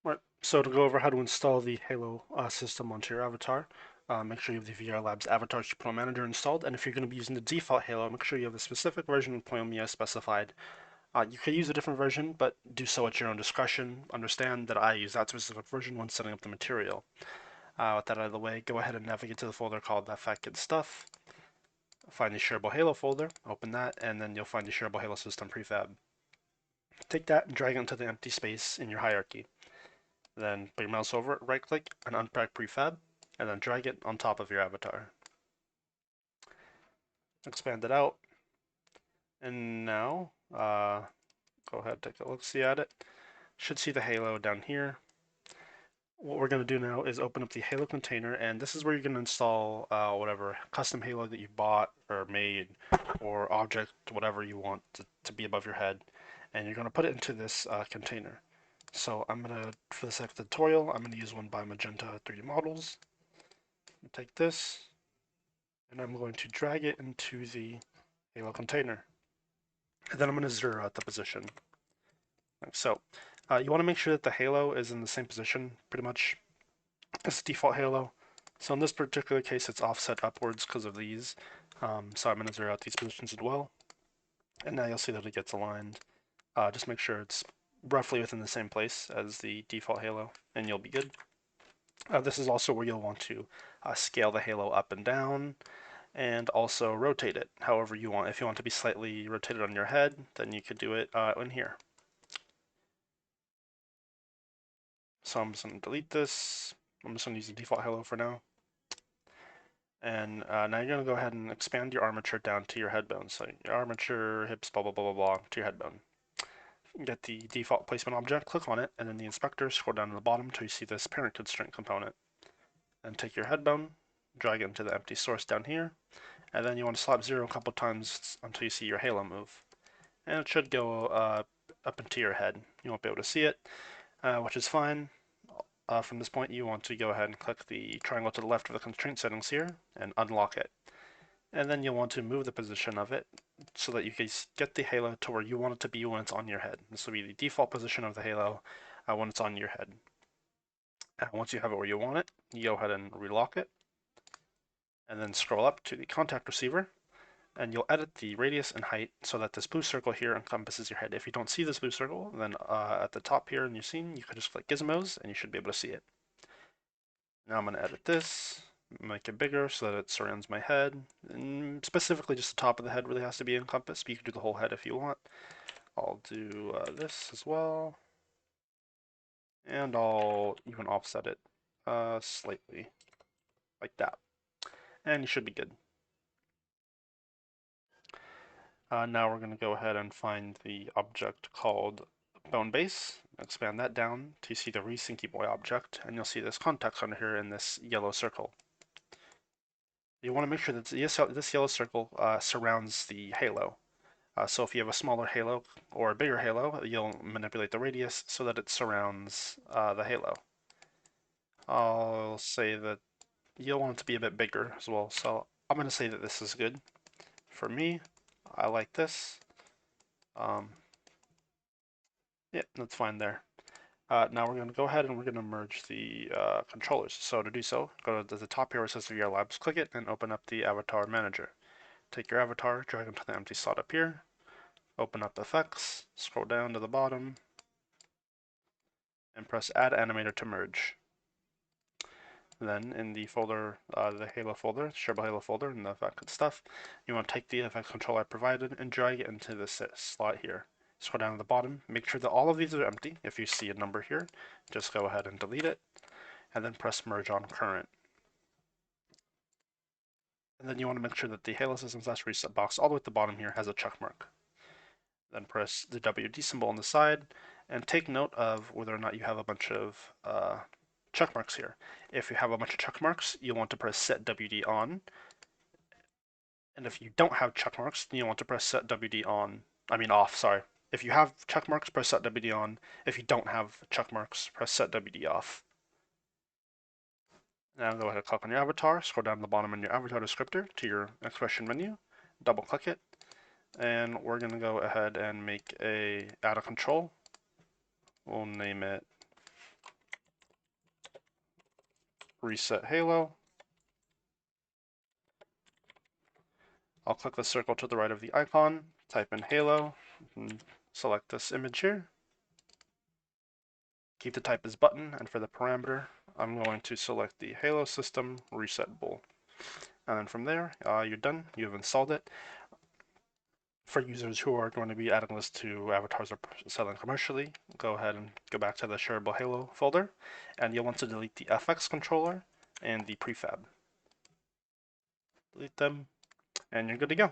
Right. So to go over how to install the Halo system onto your avatar, make sure you have the VR Labs Avatar Pro Manager installed, and if you're going to be using the default Halo, make sure you have the specific version of Ployomia specified. You could use a different version, but do so at your own discretion. Understand that I use that specific version when setting up the material. With that out of the way, go ahead and navigate to the folder called That Fat Kid Stuff. Find the Shareable Halo folder, open that, and then you'll find the Shareable Halo System prefab. Take that and drag it into the empty space in your hierarchy. Then put your mouse over it, right click, and unpack prefab, and then drag it on top of your avatar. Expand it out, and now go ahead, take a look, see at it. Should see the halo down here. What we're going to do now is open up the Halo container, and this is where you're going to install whatever custom Halo that you bought or made, or object, whatever you want to be above your head, and you're going to put it into this container. So I'm going to, for the sake of the tutorial, I'm going to use one by Magenta 3D Models. Take this, and I'm going to drag it into the Halo container. And then I'm going to zero out the position. So you want to make sure that the halo is in the same position pretty much as the default halo. So in this particular case, it's offset upwards because of these. So I'm going to zero out these positions as well. And now you'll see that it gets aligned. Just make sure it's roughly within the same place as the default halo, and you'll be good. This is also where you'll want to scale the halo up and down, and also rotate it however you want. If you want to be slightly rotated on your head, then you could do it in here. So I'm just going to delete this. I'm just going to use the default halo for now. And now you're going to go ahead and expand your armature down to your head bone. So your armature, hips, blah, blah, blah, blah, blah, to your head bone. Get the default placement object, click on it, and then the inspector, scroll down to the bottom until you see this parent constraint component. And take your head bone, drag it into the empty source down here, and then you want to slap 0 a couple times until you see your halo move. And it should go up into your head. You won't be able to see it, which is fine. From this point, you want to go ahead and click the triangle to the left of the constraint settings here and unlock it. And then you'll want to move the position of it so that you can get the halo to where you want it to be when it's on your head. This will be the default position of the halo when it's on your head. Once you have it where you want it, you go ahead and relock it, and then scroll up to the contact receiver, and you'll edit the radius and height so that this blue circle here encompasses your head. If you don't see this blue circle, then at the top here in your scene, you can just click gizmos, and you should be able to see it. Now I'm going to edit this, make it bigger so that it surrounds my head. And specifically, just the top of the head really has to be encompassed, but you can do the whole head if you want. I'll do this as well. And I'll even offset it slightly, like that. And you should be good. Now we're going to go ahead and find the object called bone base, expand that down to see the Resinky Boy object, and you'll see this context under here in this yellow circle. You want to make sure that this yellow circle surrounds the halo. So if you have a smaller halo or a bigger halo, you'll manipulate the radius so that it surrounds the halo. I'll say that you'll want it to be a bit bigger as well, so I'm going to say that this is good. For me, I like this. Yeah, that's fine there. Now we're going to go ahead and we're going to merge the controllers. So to do so, go to the top here where it says VR Labs, click it, and open up the Avatar Manager. Take your avatar, drag it to the empty slot up here, open up Effects, scroll down to the bottom, and press Add Animator to merge. Then in the folder, the Halo folder, Shareable Halo folder, and the effect stuff, you want to take the effect controller I provided and drag it into this slot here. Scroll down to the bottom, make sure that all of these are empty. If you see a number here, just go ahead and delete it, and then press Merge on Current. And then you want to make sure that the Halo System/Reset box all the way at the bottom here has a check mark. Then press the WD symbol on the side, and take note of whether or not you have a bunch of check marks here. If you have a bunch of check marks, you'll want to press Set WD on. And if you don't have check marks, then you'll want to press Set WD on. Off, sorry. If you have check marks, press Set WD on. If you don't have check marks, press Set WD off. Now go ahead and click on your avatar, scroll down to the bottom in your avatar descriptor to your expression menu, double click it, and we're going to go ahead and make add a control. We'll name it reset Halo. I'll click the circle to the right of the icon, type in Halo, and select this image here. Keep the type as button, and for the parameter, I'm going to select the Halo system reset bool. And then from there, you're done. You've installed it. For users who are going to be adding this to avatars or selling commercially, go ahead and go back to the shareable Halo folder, and you'll want to delete the FX controller and the prefab. Delete them, and you're good to go.